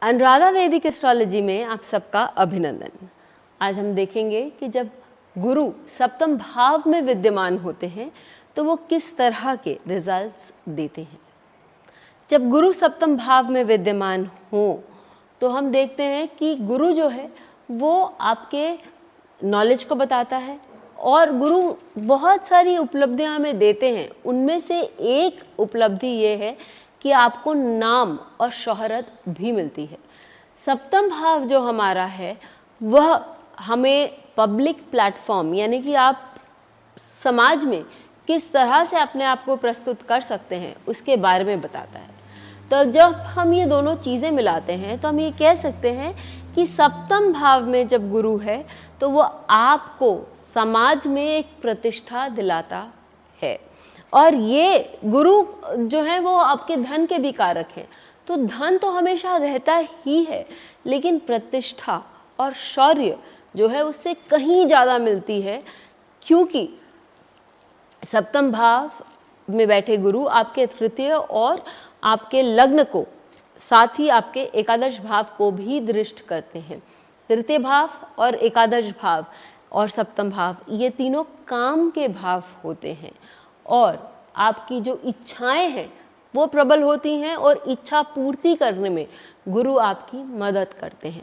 अनुराधा वैदिक एस्ट्रोलॉजी में आप सबका अभिनंदन। आज हम देखेंगे कि जब गुरु सप्तम भाव में विद्यमान होते हैं तो वो किस तरह के रिजल्ट्स देते हैं। जब गुरु सप्तम भाव में विद्यमान हो तो हम देखते हैं कि गुरु जो है वो आपके नॉलेज को बताता है और गुरु बहुत सारी उपलब्धियां हमें देते हैं। उनमें से एक उपलब्धि ये है कि आपको नाम और शोहरत भी मिलती है। सप्तम भाव जो हमारा है वह हमें पब्लिक प्लेटफॉर्म यानी कि आप समाज में किस तरह से अपने आप को प्रस्तुत कर सकते हैं उसके बारे में बताता है। तो जब हम ये दोनों चीज़ें मिलाते हैं तो हम ये कह सकते हैं कि सप्तम भाव में जब गुरु है तो वो आपको समाज में एक प्रतिष्ठा दिलाता है। और ये गुरु जो है वो आपके धन के भी कारक हैं। तो धन तो हमेशा रहता ही है, लेकिन प्रतिष्ठा और शौर्य जो है उससे कहीं ज़्यादा मिलती है, क्योंकि सप्तम भाव में बैठे गुरु आपके तृतीय और आपके लग्न को, साथ ही आपके एकादश भाव को भी दृष्ट करते हैं। तृतीय भाव और एकादश भाव और सप्तम भाव ये तीनों काम के भाव होते हैं और आपकी जो इच्छाएं हैं वो प्रबल होती हैं और इच्छा पूर्ति करने में गुरु आपकी मदद करते हैं।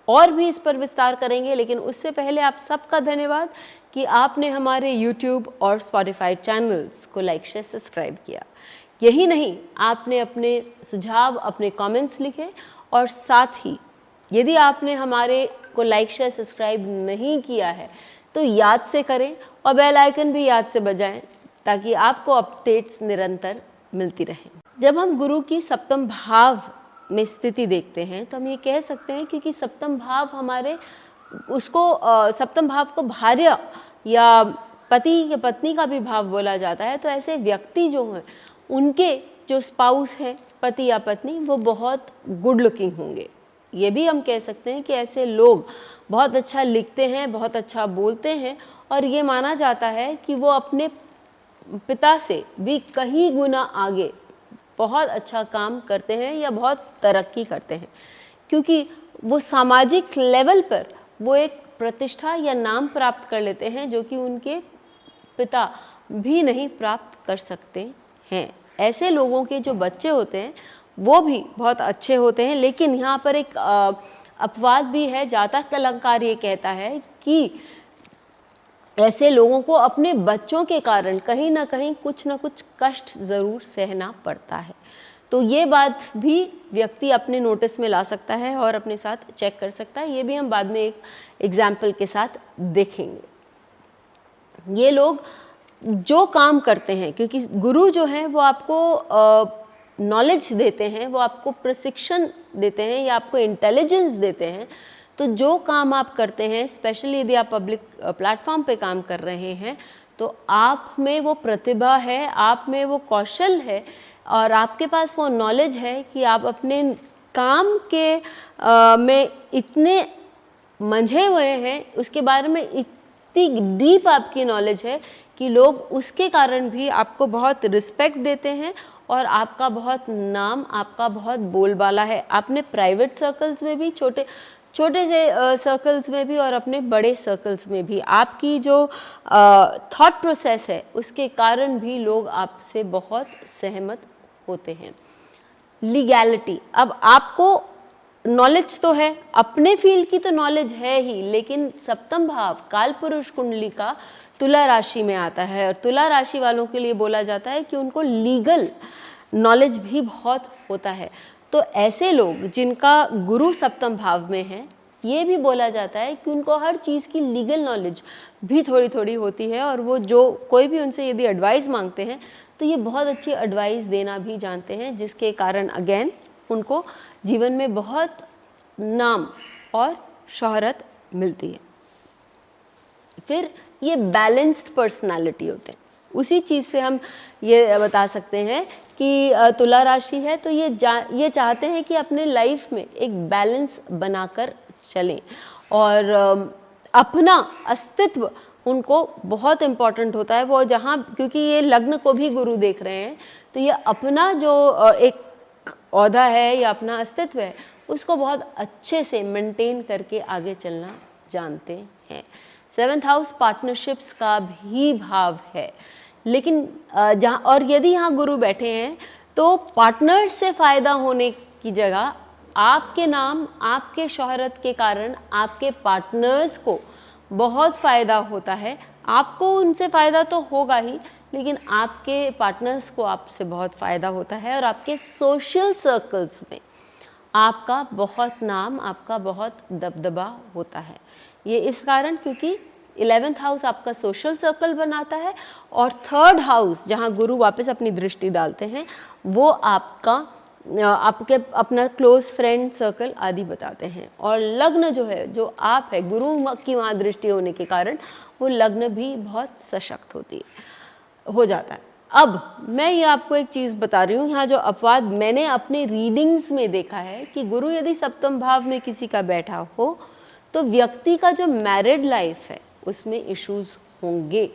और भी इस पर विस्तार करेंगे, लेकिन उससे पहले आप सबका धन्यवाद कि आपने हमारे YouTube और Spotify चैनल्स को लाइक शेयर सब्सक्राइब किया। यही नहीं, आपने अपने सुझाव, अपने कमेंट्स लिखे और साथ ही यदि आपने हमारे को लाइक शेयर सब्सक्राइब नहीं किया है तो याद से करें और बेल आइकन भी याद से बजाएं ताकि आपको अपडेट्स निरंतर मिलती रहें। जब हम गुरु की सप्तम भाव में स्थिति देखते हैं तो हम ये कह सकते हैं क्योंकि सप्तम भाव हमारे सप्तम भाव को भार्य या पति पत्नी का भी भाव बोला जाता है। तो ऐसे व्यक्ति जो हैं उनके जो स्पाउस हैं, पति या पत्नी, वो बहुत गुड लुकिंग होंगे। ये भी हम कह सकते हैं कि ऐसे लोग बहुत अच्छा लिखते हैं, बहुत अच्छा बोलते हैं और ये माना जाता है कि वो अपने पिता से भी कहीं गुना आगे बहुत अच्छा काम करते हैं या बहुत तरक्की करते हैं, क्योंकि वो सामाजिक लेवल पर वो एक प्रतिष्ठा या नाम प्राप्त कर लेते हैं जो कि उनके पिता भी नहीं प्राप्त कर सकते हैं। ऐसे लोगों के जो बच्चे होते हैं वो भी बहुत अच्छे होते हैं, लेकिन यहाँ पर एक अपवाद भी है। जातक अलंकार ये कहता है कि ऐसे लोगों को अपने बच्चों के कारण कहीं ना कहीं कुछ ना कुछ कष्ट ज़रूर सहना पड़ता है। तो ये बात भी व्यक्ति अपने नोटिस में ला सकता है और अपने साथ चेक कर सकता है। ये भी हम बाद में एक एग्जाम्पल के साथ देखेंगे। ये लोग जो काम करते हैं, क्योंकि गुरु जो है वो आपको नॉलेज देते हैं, वो आपको प्रशिक्षण देते हैं या आपको इंटेलिजेंस देते हैं। तो जो काम आप करते हैं, स्पेशली यदि आप पब्लिक प्लेटफॉर्म पे काम कर रहे हैं, तो आप में वो प्रतिभा है, आप में वो कौशल है और आपके पास वो नॉलेज है कि आप अपने काम के में इतने मंझे हुए हैं, उसके बारे में इतनी डीप आपकी नॉलेज है कि लोग उसके कारण भी आपको बहुत रिस्पेक्ट देते हैं और आपका बहुत नाम, आपका बहुत बोलबाला है। आपने प्राइवेट सर्कल्स में भी, छोटे से सर्कल्स में भी और अपने बड़े सर्कल्स में भी आपकी जो थॉट प्रोसेस है उसके कारण भी लोग आपसे बहुत सहमत होते हैं। लीगैलिटी, अब आपको नॉलेज तो है, अपने फील्ड की तो नॉलेज है ही, लेकिन सप्तम भाव कालपुरुष कुंडली का तुला राशि में आता है और तुला राशि वालों के लिए बोला जाता है कि उनको लीगल नॉलेज भी बहुत होता है। तो ऐसे लोग जिनका गुरु सप्तम भाव में है, ये भी बोला जाता है कि उनको हर चीज़ की लीगल नॉलेज भी थोड़ी थोड़ी होती है और वो जो कोई भी उनसे यदि एडवाइस मांगते हैं तो ये बहुत अच्छी एडवाइस देना भी जानते हैं, जिसके कारण अगेन उनको जीवन में बहुत नाम और शोहरत मिलती है। फिर ये बैलेंस्ड पर्सनालिटी होते हैं। उसी चीज़ से हम ये बता सकते हैं कि तुला राशि है तो ये चाहते हैं कि अपने लाइफ में एक बैलेंस बनाकर चलें और अपना अस्तित्व उनको बहुत इम्पॉर्टेंट होता है। वो जहाँ, क्योंकि ये लग्न को भी गुरु देख रहे हैं, तो ये अपना जो एक औहदा है या अपना अस्तित्व है उसको बहुत अच्छे से मेंटेन करके आगे चलना जानते हैं। 7th हाउस पार्टनरशिप्स का भी भाव है, लेकिन जहाँ, और यदि यहाँ गुरु बैठे हैं तो पार्टनर्स से फ़ायदा होने की जगह आपके नाम, आपके शोहरत के कारण आपके पार्टनर्स को बहुत फ़ायदा होता है। आपको उनसे फ़ायदा तो होगा ही, लेकिन आपके पार्टनर्स को आपसे बहुत फ़ायदा होता है और आपके सोशल सर्कल्स में आपका बहुत नाम, आपका बहुत दबदबा होता है। ये इस कारण क्योंकि 11th हाउस आपका सोशल सर्कल बनाता है और 3rd हाउस जहाँ गुरु वापस अपनी दृष्टि डालते हैं वो आपके अपना क्लोज फ्रेंड सर्कल आदि बताते हैं। और लग्न जो है, जो आप है, गुरु की वहाँ दृष्टि होने के कारण वो लग्न भी बहुत सशक्त हो जाता है। अब मैं ये आपको एक चीज़ बता रही हूँ, यहाँ जो अपवाद मैंने अपने रीडिंग्स में देखा है कि गुरु यदि सप्तम भाव में किसी का बैठा हो तो व्यक्ति का जो मैरिड लाइफ है उसमें इश्यूज होंगे।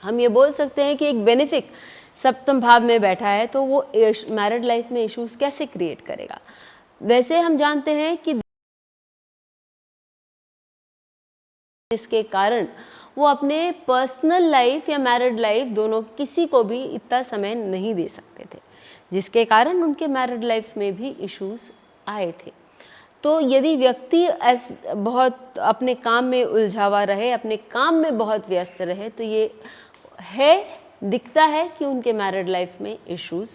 हम ये बोल सकते हैं कि एक बेनिफिक सप्तम भाव में बैठा है तो वो मैरिड लाइफ में इश्यूज कैसे क्रिएट करेगा। वैसे हम जानते हैं कि जिसके कारण वो अपने पर्सनल लाइफ या मैरिड लाइफ दोनों किसी को भी इतना समय नहीं दे सकते थे, जिसके कारण उनके मैरिड लाइफ में भी इश्यूज आए थे। तो यदि व्यक्ति बहुत अपने काम में उलझा हुआ रहे, अपने काम में बहुत व्यस्त रहे, तो ये दिखता है कि उनके मैरिड लाइफ में इश्यूज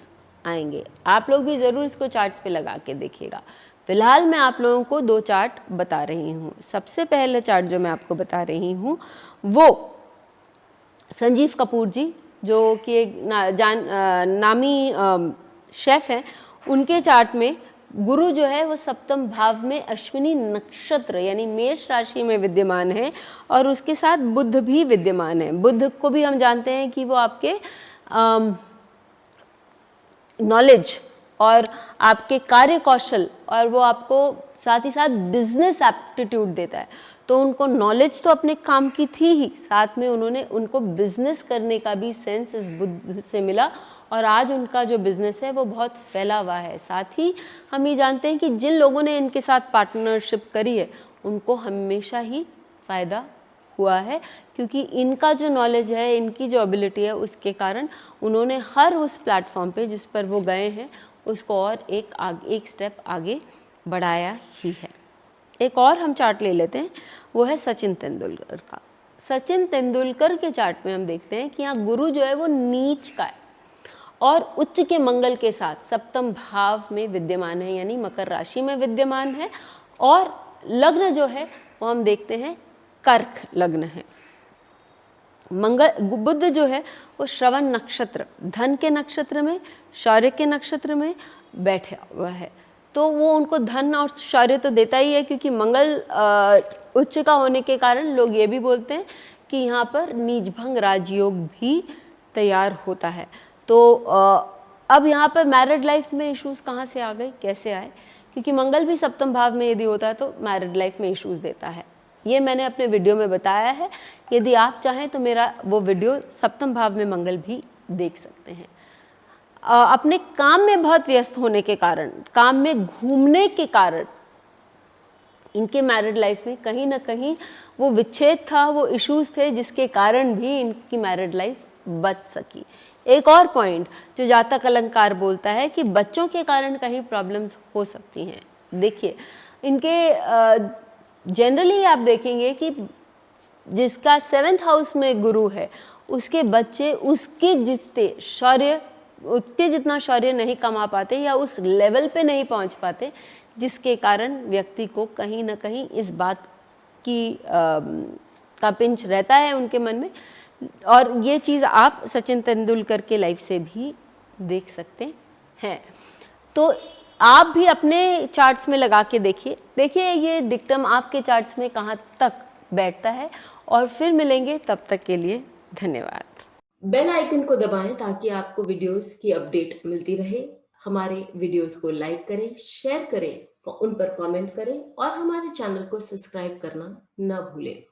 आएंगे। आप लोग भी ज़रूर इसको चार्ट्स पे लगा के देखिएगा। फिलहाल मैं आप लोगों को 2 चार्ट बता रही हूँ। सबसे पहले चार्ट जो मैं आपको बता रही हूँ वो संजीव कपूर जी, जो कि एक नामी शेफ़ हैं, उनके चार्ट में गुरु जो है वो सप्तम भाव में अश्विनी नक्षत्र यानी मेष राशि में विद्यमान है और उसके साथ बुध भी विद्यमान है। बुध को भी हम जानते हैं कि वो आपके नॉलेज और आपके कार्य कौशल और वो आपको साथ ही साथ बिजनेस एप्टीट्यूड देता है। तो उनको नॉलेज तो अपने काम की थी ही, साथ में उनको बिजनेस करने का भी सेंस इस बुध से मिला और आज उनका जो बिज़नेस है वो बहुत फैला हुआ है। साथ ही हम ये जानते हैं कि जिन लोगों ने इनके साथ पार्टनरशिप करी है उनको हमेशा ही फ़ायदा हुआ है, क्योंकि इनका जो नॉलेज है, इनकी जो एबिलिटी है, उसके कारण उन्होंने हर उस प्लेटफॉर्म पे जिस पर वो गए हैं उसको और एक स्टेप आगे बढ़ाया ही है। एक और हम चार्ट ले लेते हैं, वो है सचिन तेंदुलकर का। सचिन तेंदुलकर के चार्ट में हम देखते हैं कि यहाँ गुरु जो है वो नीच का है और उच्च के मंगल के साथ सप्तम भाव में विद्यमान है, यानी मकर राशि में विद्यमान है। और लग्न जो है वो हम देखते हैं कर्क लग्न है। बुध जो है वो श्रवण नक्षत्र, धन के नक्षत्र में, शौर्य के नक्षत्र में बैठा हुआ है। तो वो उनको धन और शौर्य तो देता ही है, क्योंकि मंगल उच्च का होने के कारण लोग ये भी बोलते हैं कि यहाँ पर नीचभंग राजयोग भी तैयार होता है। तो अब यहाँ पर मैरिड लाइफ में इश्यूज कहाँ से आ गए, कैसे आए? क्योंकि मंगल भी सप्तम भाव में यदि होता है तो मैरिड लाइफ में इश्यूज देता है। ये मैंने अपने वीडियो में बताया है, यदि आप चाहें तो मेरा वो वीडियो सप्तम भाव में मंगल भी देख सकते हैं। अपने काम में बहुत व्यस्त होने के कारण, काम में घूमने के कारण इनके मैरिड लाइफ में कहीं ना कहीं वो विच्छेद था, वो इश्यूज थे, जिसके कारण भी इनकी मैरिड लाइफ बच सकी। एक और पॉइंट जो जातक अलंकार बोलता है कि बच्चों के कारण कहीं प्रॉब्लम्स हो सकती हैं। देखिए, इनके जनरली आप देखेंगे कि जिसका 7th हाउस में गुरु है उसके बच्चे उसके जितना शौर्य नहीं कमा पाते या उस लेवल पे नहीं पहुंच पाते, जिसके कारण व्यक्ति को कहीं ना कहीं इस बात की का पिंच रहता है उनके मन में। और ये चीज़ आप सचिन तेंदुलकर के लाइफ से भी देख सकते हैं। तो आप भी अपने चार्ट्स में लगा के देखिए ये डिक्टम आपके चार्ट्स में कहाँ तक बैठता है। और फिर मिलेंगे, तब तक के लिए धन्यवाद। बेल आइकन को दबाएं ताकि आपको वीडियोस की अपडेट मिलती रहे। हमारे वीडियोस को लाइक करें, शेयर करें, उन पर कमेंट करें और हमारे चैनल को सब्सक्राइब करना न भूलें।